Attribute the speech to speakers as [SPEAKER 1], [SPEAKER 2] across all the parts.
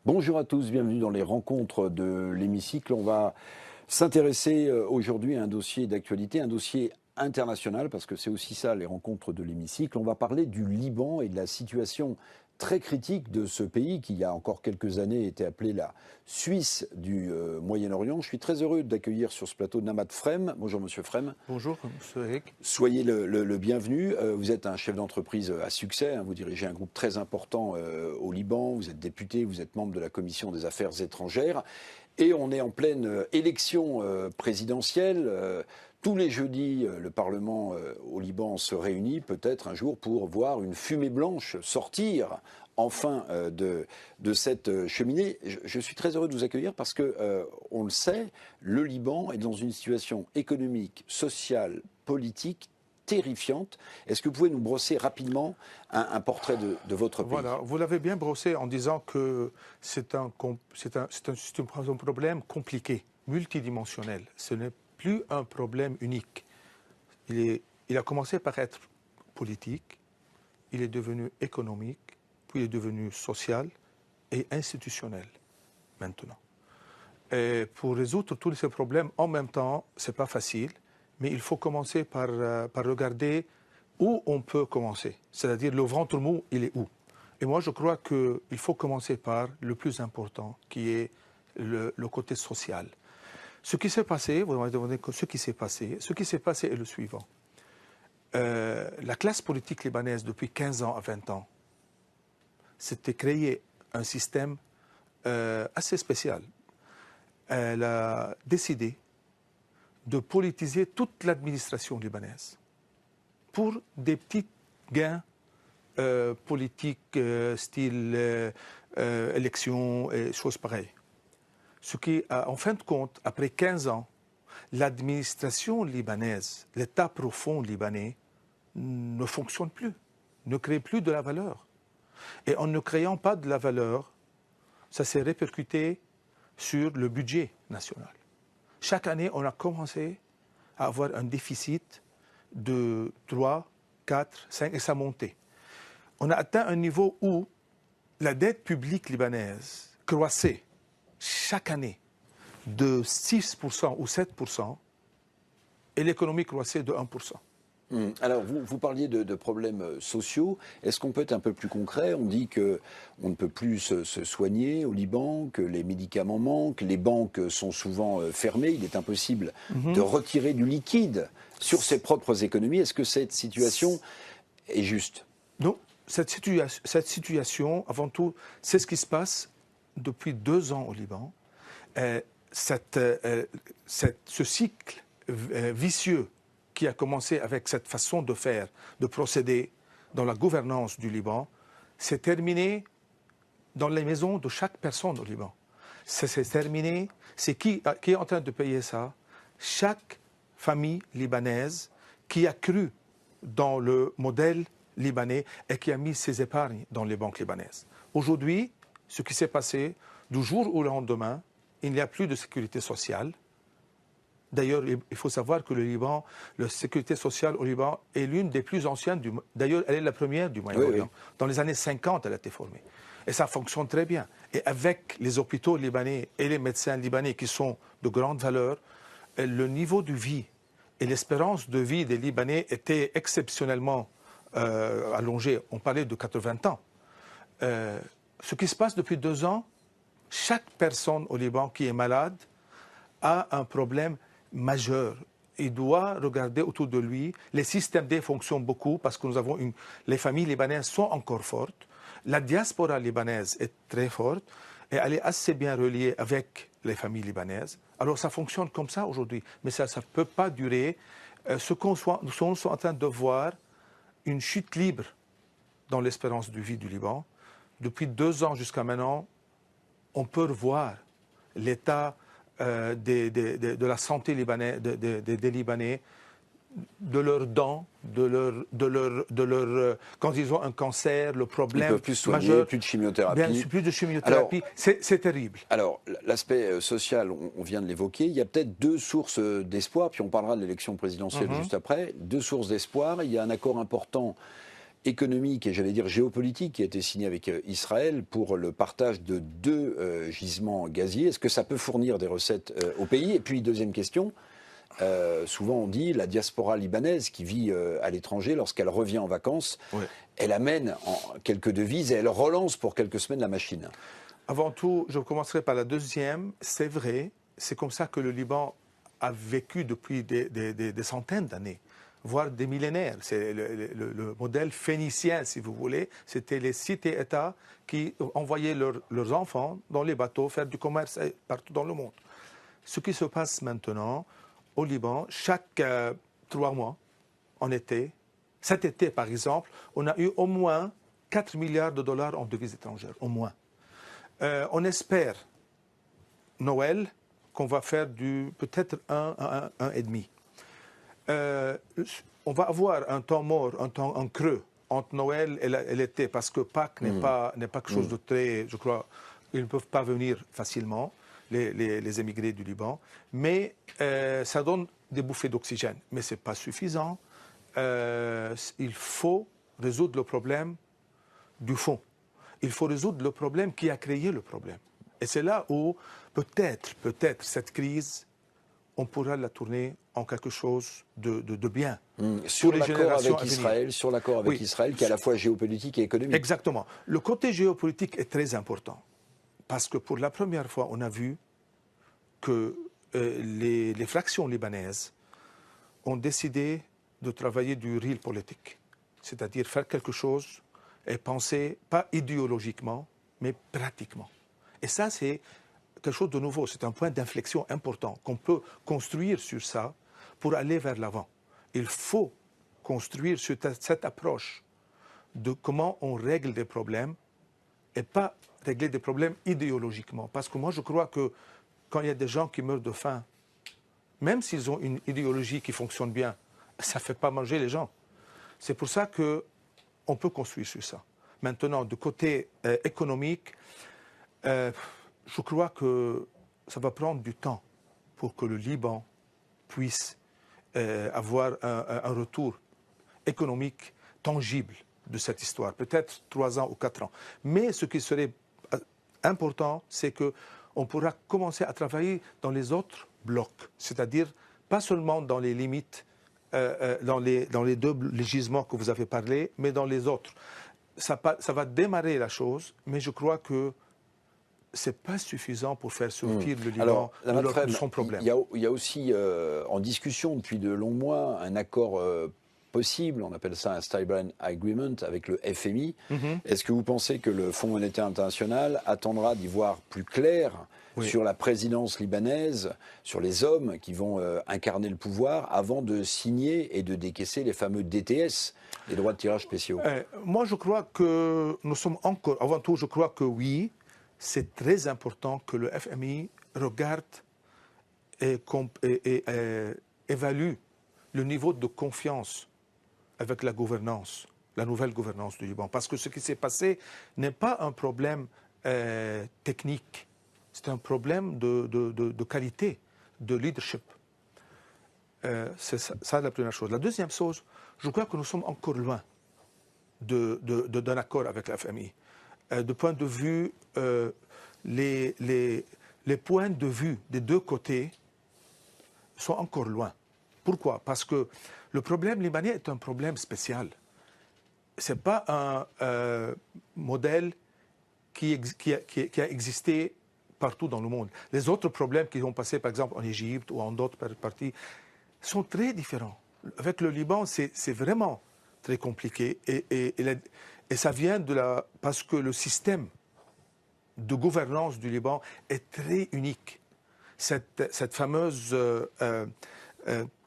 [SPEAKER 1] Bonjour à tous, bienvenue dans les rencontres de l'hémicycle. On va s'intéresser aujourd'hui à un dossier d'actualité, un dossier international, parce que c'est aussi ça les rencontres de l'hémicycle. On va parler du Liban et de la situation très critique de ce pays qui, il y a encore quelques années, était appelé la Suisse du Moyen-Orient. Je suis très heureux d'accueillir sur ce plateau Namad Frem. Bonjour Monsieur Frem.
[SPEAKER 2] Bonjour Monsieur Eric.
[SPEAKER 1] Soyez le bienvenu. Vous êtes un chef d'entreprise à succès. Vous dirigez un groupe très important au Liban. Vous êtes député, vous êtes membre de la Commission des Affaires étrangères. Et on est en pleine élection présidentielle. Tous les jeudis, le Parlement au Liban se réunit peut-être un jour pour voir une fumée blanche sortir enfin de cette cheminée. Je suis très heureux de vous accueillir parce que, on le sait, le Liban est dans une situation économique, sociale, politique terrifiante. Est-ce que vous pouvez nous brosser rapidement un portrait de votre pays?
[SPEAKER 2] Voilà, vous l'avez bien brossé en disant que c'est un problème compliqué, multidimensionnel. Ce n'est plus un problème unique. Il a commencé par être politique, il est devenu économique, puis il est devenu social et institutionnel maintenant. Et pour résoudre tous ces problèmes en même temps, ce n'est pas facile, mais il faut commencer par regarder où on peut commencer. C'est-à-dire le ventre mou, il est où? Et moi, je crois qu'il faut commencer par le plus important, qui est le côté social. Ce qui s'est passé, vous m'avez demandé ce qui s'est passé. Ce qui s'est passé est le suivant. La classe politique libanaise, depuis 15 ans à 20 ans, s'était créé un système assez spécial. Elle a décidé de politiser toute l'administration libanaise pour des petits gains politiques, style élection et choses pareilles. Ce qui, en fin de compte, après 15 ans, l'administration libanaise, l'État profond libanais, ne fonctionne plus, ne crée plus de la valeur. Et en ne créant pas de la valeur, ça s'est répercuté sur le budget national. Chaque année, on a commencé à avoir un déficit de 3, 4, 5, et ça montait. On a atteint un niveau où la dette publique libanaise croissait chaque année de 6% ou 7% et l'économie croissait de 1%.
[SPEAKER 1] Alors, vous parliez de problèmes sociaux. Est-ce qu'on peut être un peu plus concret? On dit qu'on ne peut plus se soigner au Liban, que les médicaments manquent, les banques sont souvent fermées. Il est impossible de retirer du liquide sur ses propres économies. Est-ce que cette situation est juste?
[SPEAKER 2] Non, cette situation, avant tout, c'est ce qui se passe depuis 2 ans au Liban. Ce cycle vicieux qui a commencé avec cette façon de faire, de procéder dans la gouvernance du Liban, s'est terminé dans les maisons de chaque personne au Liban. C'est terminé, c'est qui est en train de payer ça? Chaque famille libanaise qui a cru dans le modèle libanais et qui a mis ses épargnes dans les banques libanaises. Aujourd'hui, ce qui s'est passé, du jour au lendemain, il n'y a plus de sécurité sociale. D'ailleurs, il faut savoir que le Liban, la sécurité sociale au Liban est l'une des plus anciennes. D'ailleurs, elle est la première du Moyen-Orient. Oui. Dans les années 50, elle a été formée. Et ça fonctionne très bien. Et avec les hôpitaux libanais et les médecins libanais qui sont de grande valeur, le niveau de vie et l'espérance de vie des Libanais était exceptionnellement allongé. On parlait de 80 ans. Ce qui se passe depuis 2 ans, chaque personne au Liban qui est malade a un problème majeur. Il doit regarder autour de lui. Les systèmes D fonctionnent beaucoup parce que les familles libanaises sont encore fortes. La diaspora libanaise est très forte et elle est assez bien reliée avec les familles libanaises. Alors ça fonctionne comme ça aujourd'hui, mais ça ne peut pas durer. Nous sommes en train de voir une chute libre dans l'espérance de vie du Liban. Depuis 2 ans jusqu'à maintenant, on peut revoir l'état de la santé libanaise, des Libanais, de leurs dents, quand ils ont un cancer, le problème
[SPEAKER 1] ils peuvent plus soigner,
[SPEAKER 2] majeur,
[SPEAKER 1] plus de chimiothérapie.
[SPEAKER 2] Bien, plus de chimiothérapie, c'est terrible.
[SPEAKER 1] Alors, l'aspect social, on vient de l'évoquer. Il y a peut-être 2 sources d'espoir, puis on parlera de l'élection présidentielle juste après. 2 sources d'espoir. Il y a un accord important économique et j'allais dire géopolitique qui a été signé avec Israël pour le partage de 2 gisements gaziers. Est-ce que ça peut fournir des recettes au pays? Et puis, deuxième question, souvent on dit la diaspora libanaise qui vit à l'étranger, lorsqu'elle revient en vacances,
[SPEAKER 2] Oui.
[SPEAKER 1] elle amène quelques devises et elle relance pour quelques semaines la machine.
[SPEAKER 2] Avant tout, je commencerai par la deuxième. C'est vrai, c'est comme ça que le Liban a vécu depuis des centaines d'années, voire des millénaires. C'est le modèle phénicien, si vous voulez. C'était les cités-États qui envoyaient leurs enfants dans les bateaux faire du commerce partout dans le monde. Ce qui se passe maintenant au Liban, chaque 3 mois, en été, cet été par exemple, on a eu au moins 4 milliards de dollars en devises étrangères, au moins. On espère, Noël, qu'on va faire peut-être 1,5. On va avoir un temps mort, un creux entre Noël et l'été, parce que Pâques n'est pas quelque chose de très, je crois, ils ne peuvent pas venir facilement, les émigrés du Liban, mais ça donne des bouffées d'oxygène. Mais ce n'est pas suffisant. Il faut résoudre le problème du fond. Il faut résoudre le problème qui a créé le problème. Et c'est là où peut-être cette crise, on pourra la tourner en quelque chose de bien.
[SPEAKER 1] Sur l'accord avec Israël, sur l'accord avec Israël qui est à la fois géopolitique et économique.
[SPEAKER 2] Exactement. Le côté géopolitique est très important parce que pour la première fois, on a vu que les fractions libanaises ont décidé de travailler du real politique, c'est-à-dire faire quelque chose et penser pas idéologiquement, mais pratiquement. Et ça, c'est quelque chose de nouveau. C'est un point d'inflexion important qu'on peut construire sur ça pour aller vers l'avant. Il faut construire sur cette approche de comment on règle des problèmes et pas régler des problèmes idéologiquement. Parce que moi, je crois que quand il y a des gens qui meurent de faim, même s'ils ont une idéologie qui fonctionne bien, ça ne fait pas manger les gens. C'est pour ça qu'on peut construire sur ça. Maintenant, du côté économique, je crois que ça va prendre du temps pour que le Liban puisse avoir un retour économique tangible de cette histoire. Peut-être 3 ans ou 4 ans. Mais ce qui serait important, c'est qu'on pourra commencer à travailler dans les autres blocs. C'est-à-dire pas seulement dans les limites, dans les 2 gisements que vous avez parlé, mais dans les autres. Ça va démarrer la chose, mais je crois que ce n'est pas suffisant pour faire sortir le Liban de son problème.
[SPEAKER 1] Il y a aussi en discussion depuis de longs mois un accord possible, on appelle ça un Stability Agreement avec le FMI. Est-ce que vous pensez que le Fonds monétaire international attendra d'y voir plus clair sur la présidence libanaise, sur les hommes qui vont incarner le pouvoir avant de signer et de décaisser les fameux DTS, les droits de tirage spéciaux?
[SPEAKER 2] Moi, je crois que nous sommes encore... Avant tout, je crois que oui, c'est très important que le FMI regarde et évalue le niveau de confiance avec la gouvernance, la nouvelle gouvernance du Liban. Parce que ce qui s'est passé n'est pas un problème technique, c'est un problème de qualité, de leadership. C'est ça la première chose. La deuxième chose, je crois que nous sommes encore loin d'un accord avec la FMI. De point de vue, les points de vue des 2 côtés sont encore loin. Pourquoi? Parce que le problème libanais est un problème spécial. Ce n'est pas un modèle qui a existé partout dans le monde. Les autres problèmes qui ont passé, par exemple, en Égypte ou en d'autres parties, sont très différents. Avec le Liban, c'est vraiment très compliqué. Et ça vient parce que le système de gouvernance du Liban est très unique. Cette fameuse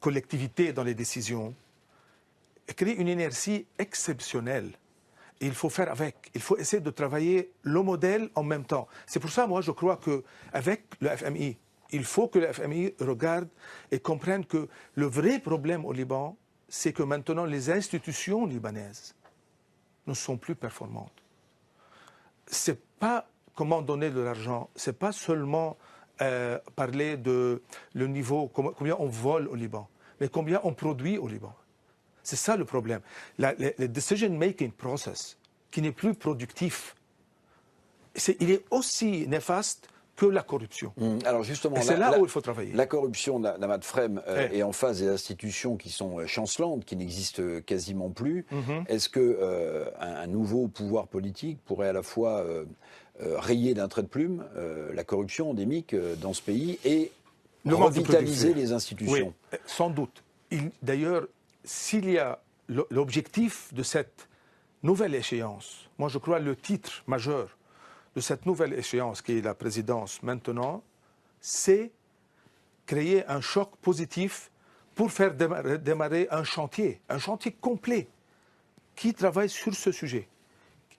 [SPEAKER 2] collectivité dans les décisions crée une inertie exceptionnelle. Et il faut faire avec. Il faut essayer de travailler le modèle en même temps. C'est pour ça, moi, je crois qu'avec le FMI, il faut que le FMI regarde et comprenne que le vrai problème au Liban, c'est que maintenant, les institutions libanaises ne sont plus performantes. Ce n'est pas comment donner de l'argent, ce n'est pas seulement parler de le niveau, combien on vole au Liban, mais combien on produit au Liban. C'est ça le problème. Le decision-making process, qui n'est plus productif, il est aussi néfaste que la corruption.
[SPEAKER 1] Alors justement,
[SPEAKER 2] et c'est là où il faut travailler.
[SPEAKER 1] La corruption, Namath Frem, est en face des institutions qui sont chancelantes, qui n'existent quasiment plus. Est-ce que un nouveau pouvoir politique pourrait à la fois rayer d'un trait de plume la corruption endémique dans ce pays et revitaliser les institutions?
[SPEAKER 2] Oui, sans doute. D'ailleurs, s'il y a l'objectif de cette nouvelle échéance, moi je crois le titre majeur de cette nouvelle échéance qui est la présidence maintenant, c'est créer un choc positif pour faire démarrer un chantier complet qui travaille sur ce sujet.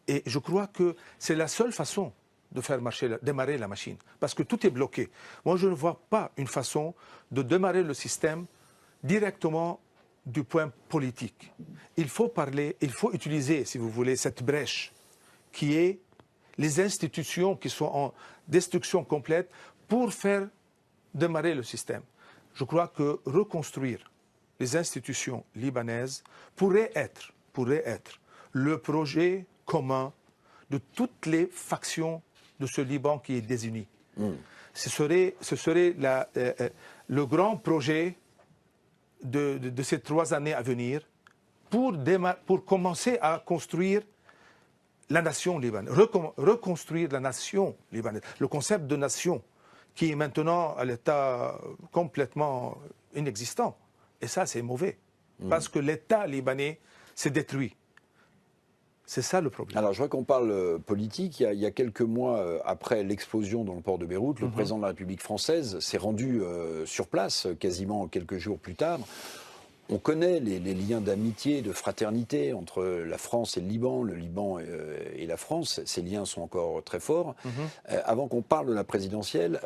[SPEAKER 2] Et je crois que c'est la seule façon de faire démarrer la machine, parce que tout est bloqué. Moi, je ne vois pas une façon de démarrer le système directement du point politique. Il faut utiliser, si vous voulez, cette brèche qui est les institutions qui sont en destruction complète pour faire démarrer le système. Je crois que reconstruire les institutions libanaises pourrait être le projet commun de toutes les factions de ce Liban qui est désuni. Ce serait le grand projet de ces 3 années à venir pour commencer à construire la nation libanaise, reconstruire la nation libanaise, le concept de nation qui est maintenant à l'état complètement inexistant. Et ça, c'est mauvais, parce que l'État libanais s'est détruit. C'est ça le problème.
[SPEAKER 1] Alors, je vois qu'on parle politique. Il y a quelques mois après l'explosion dans le port de Beyrouth, le président de la République française s'est rendu sur place, quasiment quelques jours plus tard. On connaît les liens d'amitié, de fraternité entre la France et le Liban et la France. Ces liens sont encore très forts. Avant qu'on parle de la présidentielle,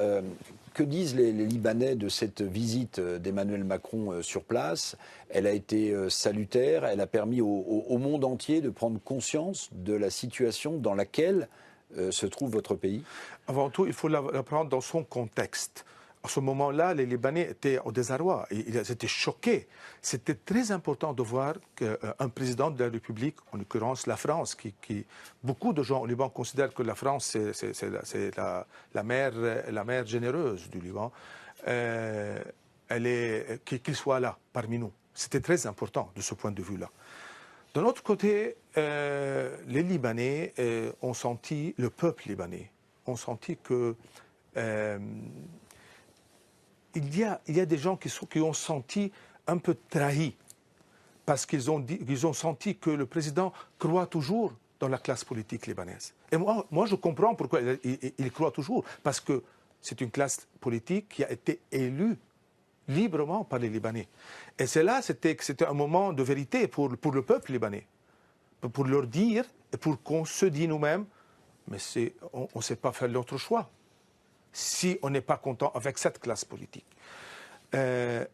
[SPEAKER 1] que disent les Libanais de cette visite d'Emmanuel Macron sur place? Elle a été salutaire, elle a permis au monde entier de prendre conscience de la situation dans laquelle se trouve votre pays?
[SPEAKER 2] Avant tout, il faut la prendre dans son contexte. À ce moment-là, les Libanais étaient au désarroi, ils étaient choqués. C'était très important de voir qu'un président de la République, en l'occurrence la France, beaucoup de gens au Liban considèrent que la France, c'est la mère généreuse du Liban, qu'il soit là, parmi nous. C'était très important de ce point de vue-là. D'un autre côté, les Libanais ont senti, le peuple libanais, ont senti que il y a des gens qui ont senti un peu trahis parce qu'ils ont senti que le président croit toujours dans la classe politique libanaise. Et moi je comprends pourquoi il croit toujours, parce que c'est une classe politique qui a été élue librement par les Libanais. Et c'était un moment de vérité pour le peuple libanais, pour leur dire, et pour qu'on se dise nous-mêmes, mais on ne sait pas faire l'autre choix si on n'est pas content avec cette classe politique.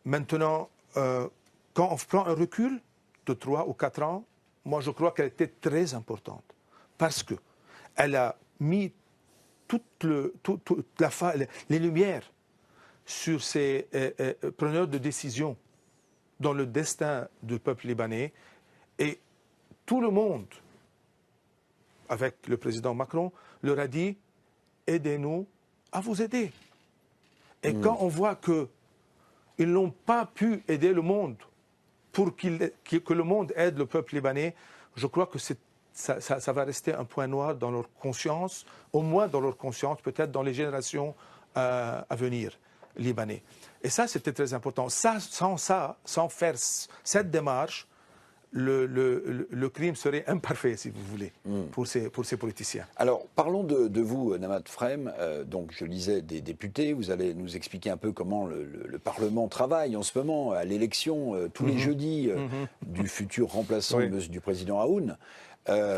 [SPEAKER 2] Maintenant, quand on prend un recul de 3 ou 4 ans, moi je crois qu'elle était très importante, parce qu'elle a mis les lumières sur ces preneurs de décision dans le destin du peuple libanais, et tout le monde, avec le président Macron, leur a dit « aidez-nous à vous aider ». Et quand on voit qu'ils n'ont pas pu aider le monde pour que le monde aide le peuple libanais, je crois que ça va rester un point noir dans leur conscience, au moins dans leur conscience, peut-être dans les générations à venir libanais. Et ça, c'était très important. Sans faire cette démarche, le crime serait imparfait, si vous voulez, pour ces politiciens.
[SPEAKER 1] Alors, parlons de vous, Namath Frem. Donc, je lisais des députés. Vous allez nous expliquer un peu comment le Parlement travaille en ce moment à l'élection, tous les jeudis, du futur remplaçant du président Aoun.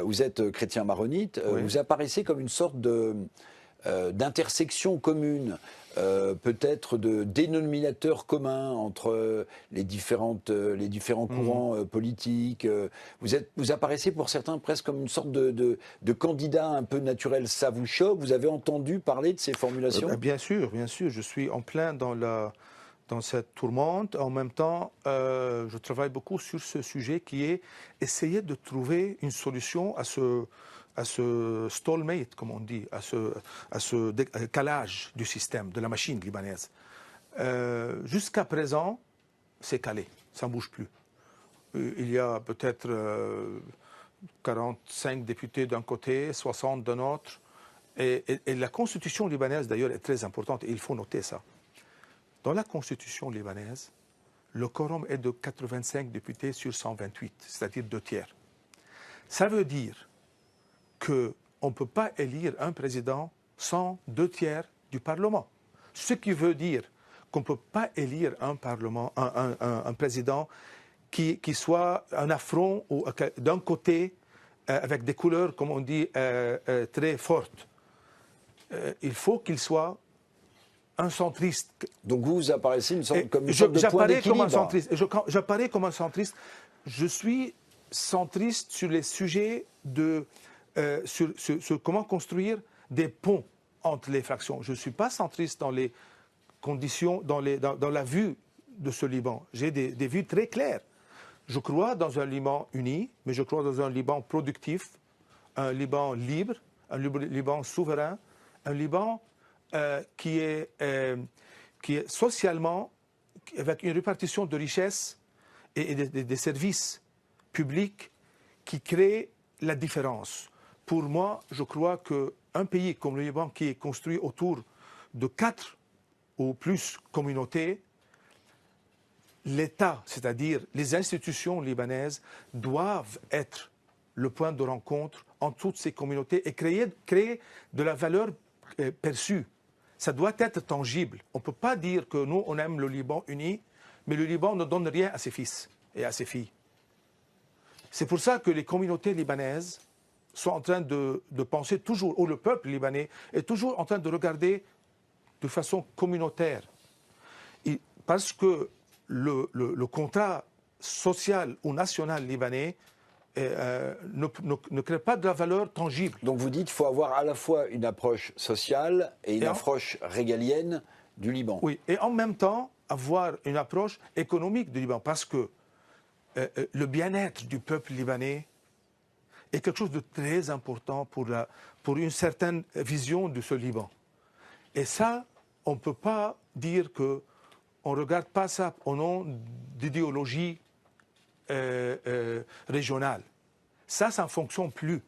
[SPEAKER 1] Vous êtes chrétien maronite. Vous apparaissez comme une sorte d'intersection commune, peut-être de dénominateur commun entre les différents courants politiques. Vous apparaissez pour certains presque comme une sorte de candidat un peu naturel. Ça vous choque? Vous avez entendu parler de ces formulations?
[SPEAKER 2] Bien sûr, je suis en plein dans dans cette tourmente. En même temps, je travaille beaucoup sur ce sujet qui est essayer de trouver une solution à ce stalemate, comme on dit, à ce calage du système, de la machine libanaise. Jusqu'à présent, c'est calé, ça ne bouge plus. Il y a peut-être 45 députés d'un côté, 60 d'un autre. Et la constitution libanaise, d'ailleurs, est très importante, et il faut noter ça. Dans la constitution libanaise, le quorum est de 85 députés sur 128, c'est-à-dire 2/3. Ça veut dire qu'on ne peut pas élire un président sans 2/3 du Parlement. Ce qui veut dire qu'on ne peut pas élire un président qui soit un affront d'un côté avec des couleurs, comme on dit, très fortes. Il faut qu'il soit un centriste.
[SPEAKER 1] Donc vous apparaissez comme une sorte de point d'équilibre.
[SPEAKER 2] J'apparais comme un centriste. Je suis centriste sur les sujets sur comment construire des ponts entre les fractions. Je ne suis pas centriste dans les conditions, dans la vue de ce Liban. J'ai des vues très claires. Je crois dans un Liban uni, mais je crois dans un Liban productif, un Liban libre, un Liban souverain, un Liban qui est socialement, avec une répartition de richesses et des services publics qui créent la différence. Pour moi, je crois qu'un pays comme le Liban, qui est construit autour de 4 ou plus communautés, l'État, c'est-à-dire les institutions libanaises, doivent être le point de rencontre entre toutes ces communautés et créer de la valeur perçue. Ça doit être tangible. On ne peut pas dire que nous, on aime le Liban uni, mais le Liban ne donne rien à ses fils et à ses filles. C'est pour ça que les communautés libanaises sont en train de penser toujours, ou le peuple libanais est toujours en train de regarder de façon communautaire. Parce que le contrat social ou national libanais ne crée pas de la valeur tangible.
[SPEAKER 1] Donc vous dites qu'il faut avoir à la fois une approche sociale et une approche régalienne du Liban.
[SPEAKER 2] Oui, et en même temps avoir une approche économique du Liban, parce que le bien-être du peuple libanais est quelque chose de très important pour une certaine vision de ce Liban. Et ça, on ne peut pas dire qu'on ne regarde pas ça au nom d'idéologie régionale. Ça ne fonctionne plus.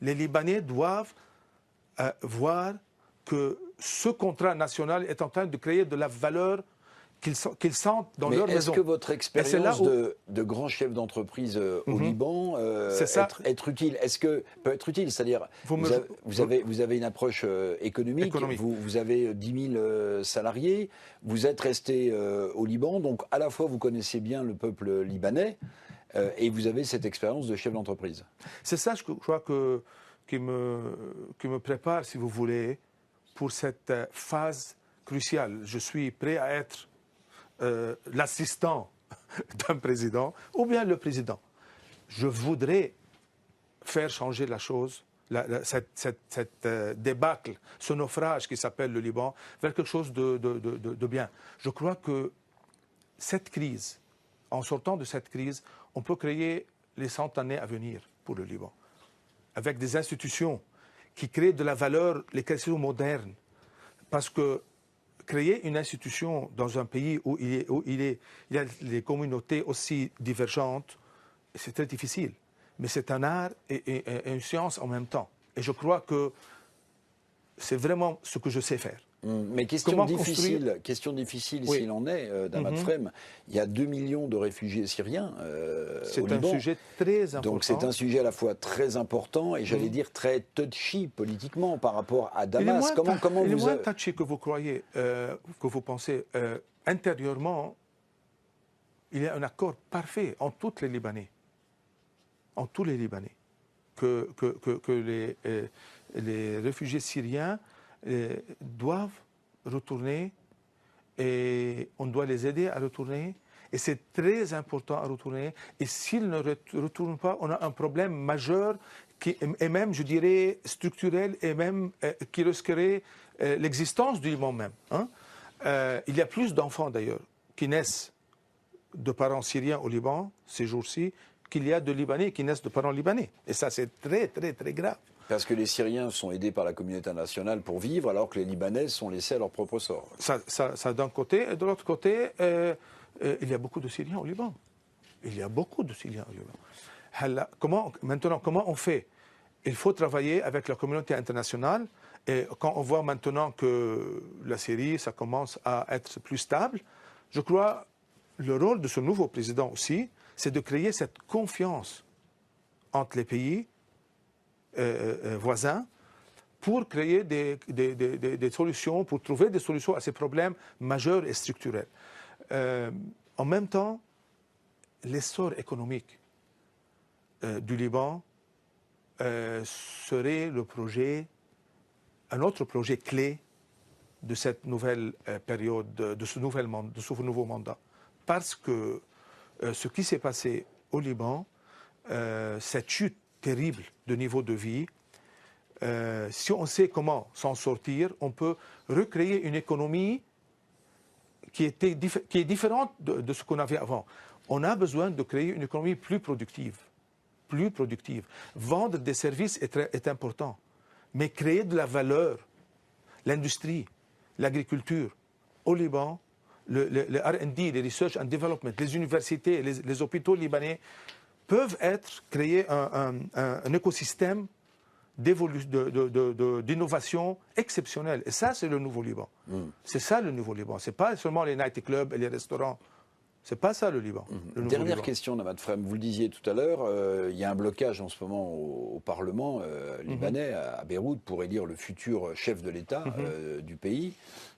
[SPEAKER 2] Les Libanais doivent voir que ce contrat national est en train de créer de la valeur qu'ils sentent dans leur maison.
[SPEAKER 1] Est-ce que votre expérience de grand chef d'entreprise au Liban être utile? Peut être utile? C'est-à-dire, vous avez une approche économique. Vous avez 10 000 salariés, vous êtes resté au Liban, donc à la fois vous connaissez bien le peuple libanais et vous avez cette expérience de chef d'entreprise.
[SPEAKER 2] C'est ça, je crois, qui me prépare, si vous voulez, pour cette phase cruciale. Je suis prêt à être l'assistant d'un président ou bien le président. Je voudrais faire changer la chose, cette débâcle, ce naufrage qui s'appelle le Liban, vers quelque chose de bien. Je crois que cette crise, en sortant de cette crise, on peut créer les 100 années à venir pour le Liban, avec des institutions qui créent de la valeur, les questions modernes. Parce que créer une institution dans un pays où il y a des communautés aussi divergentes, c'est très difficile. Mais c'est un art et une science en même temps. Et je crois que c'est vraiment ce que je sais faire.
[SPEAKER 1] Mais question difficile oui. S'il en est, Damad Frem, il y a 2 millions de réfugiés syriens au Liban.
[SPEAKER 2] C'est un sujet très important.
[SPEAKER 1] Donc c'est un sujet à la fois très important et j'allais dire très touchy politiquement par rapport à Damas.
[SPEAKER 2] Il est moins touchy que vous croyez, que vous pensez. Intérieurement, il y a un accord parfait entre tous les Libanais. En tous les Libanais. Que les réfugiés syriens doivent retourner et on doit les aider à retourner et c'est très important à retourner et s'ils ne retournent pas, on a un problème majeur et même, je dirais, structurel et même qui risquerait l'existence du Liban même. Il y a plus d'enfants d'ailleurs qui naissent de parents syriens au Liban, ces jours-ci, qu'il y a de Libanais qui naissent de parents libanais. Et ça, c'est très, très, très grave.
[SPEAKER 1] Parce que les Syriens sont aidés par la communauté internationale pour vivre, alors que les Libanais sont laissés à leur propre sort.
[SPEAKER 2] Ça d'un côté. Et de l'autre côté, il y a beaucoup de Syriens au Liban. Il y a beaucoup de Syriens au Liban. Maintenant, comment on fait? Il faut travailler avec la communauté internationale. Et quand on voit maintenant que la Syrie, ça commence à être plus stable, je crois le rôle de ce nouveau président aussi, c'est de créer cette confiance entre les pays voisins pour créer des solutions, pour trouver des solutions à ces problèmes majeurs et structurels. En même temps, l'essor économique du Liban serait un autre projet clé de cette nouvelle période, de ce nouveau mandat. Parce que ce qui s'est passé au Liban, cette chute terrible de niveau de vie, si on sait comment s'en sortir, on peut recréer une économie qui est différente de ce qu'on avait avant. On a besoin de créer une économie plus productive. Vendre des services est important, mais créer de la valeur, l'industrie, l'agriculture au Liban, le R&D, les Research and Development, les universités, les hôpitaux libanais peuvent créer un écosystème d'innovation exceptionnel. Et ça, c'est le nouveau Liban. C'est ça le nouveau Liban. Ce n'est pas seulement les nightclubs et les restaurants. C'est pas ça le Liban.
[SPEAKER 1] Dernière question, Namat Frem. Vous le disiez tout à l'heure, il y a un blocage en ce moment au Parlement libanais, à Beyrouth, pour élire le futur chef de l'État du pays.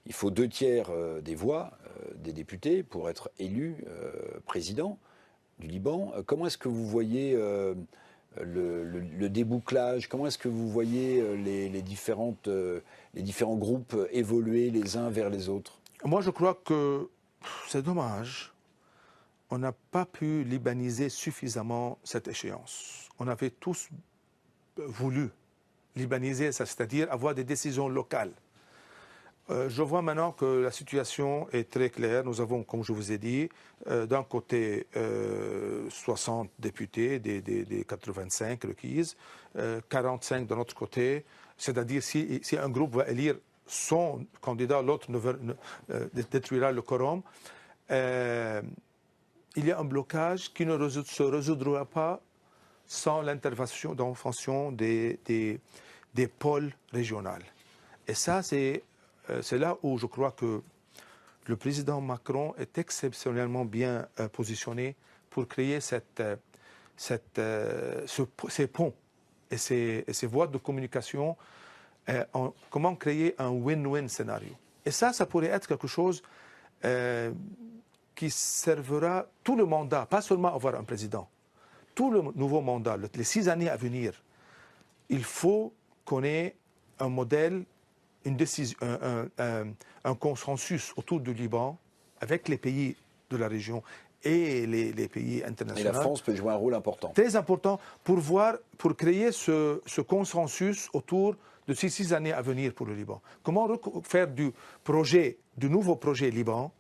[SPEAKER 1] Il faut 2/3 des voix des députés pour être élu président du Liban. Comment est-ce que vous voyez le débouclage? Comment est-ce que vous voyez les différents groupes évoluer les uns vers les autres?
[SPEAKER 2] Moi, je crois que c'est dommage. On n'a pas pu libaniser suffisamment cette échéance. On avait tous voulu libaniser ça, c'est-à-dire avoir des décisions locales. Je vois maintenant que la situation est très claire. Nous avons, comme je vous ai dit, d'un côté 60 députés des 85 requises, 45 de notre côté. C'est-à-dire si un groupe va élire son candidat, l'autre détruira le quorum. Il y a un blocage qui ne se résoudra pas sans l'intervention des pôles régionaux. Et ça, c'est là où je crois que le président Macron est exceptionnellement bien positionné pour créer ces ponts et ces voies de communication. Comment créer un win-win scénario. Et ça pourrait être quelque chose qui servira tout le mandat, pas seulement avoir un président, tout le nouveau mandat, les 6 années à venir. Il faut qu'on ait un modèle, une décision, un consensus autour du Liban avec les pays de la région et les pays internationaux.
[SPEAKER 1] Et la France peut jouer un rôle important.
[SPEAKER 2] Très important pour créer ce consensus autour de ces 6 années à venir pour le Liban. Comment faire du nouveau projet Liban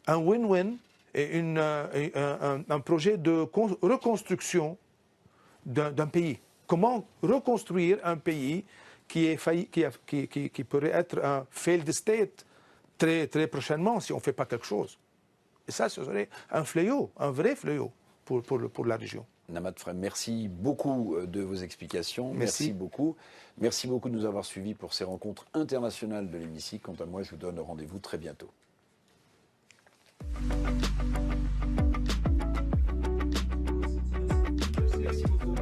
[SPEAKER 2] un win-win et un projet de reconstruction d'un pays. Comment reconstruire un pays qui pourrait être un failed state très, très prochainement si on ne fait pas quelque chose. Et ça, ce serait un fléau, un vrai fléau pour la région.
[SPEAKER 1] Namat Frem, merci beaucoup de vos explications.
[SPEAKER 2] Merci
[SPEAKER 1] beaucoup. Merci beaucoup de nous avoir suivis pour ces rencontres internationales de l'hémicycle. Quant à moi, je vous donne rendez-vous très bientôt. Merci beaucoup.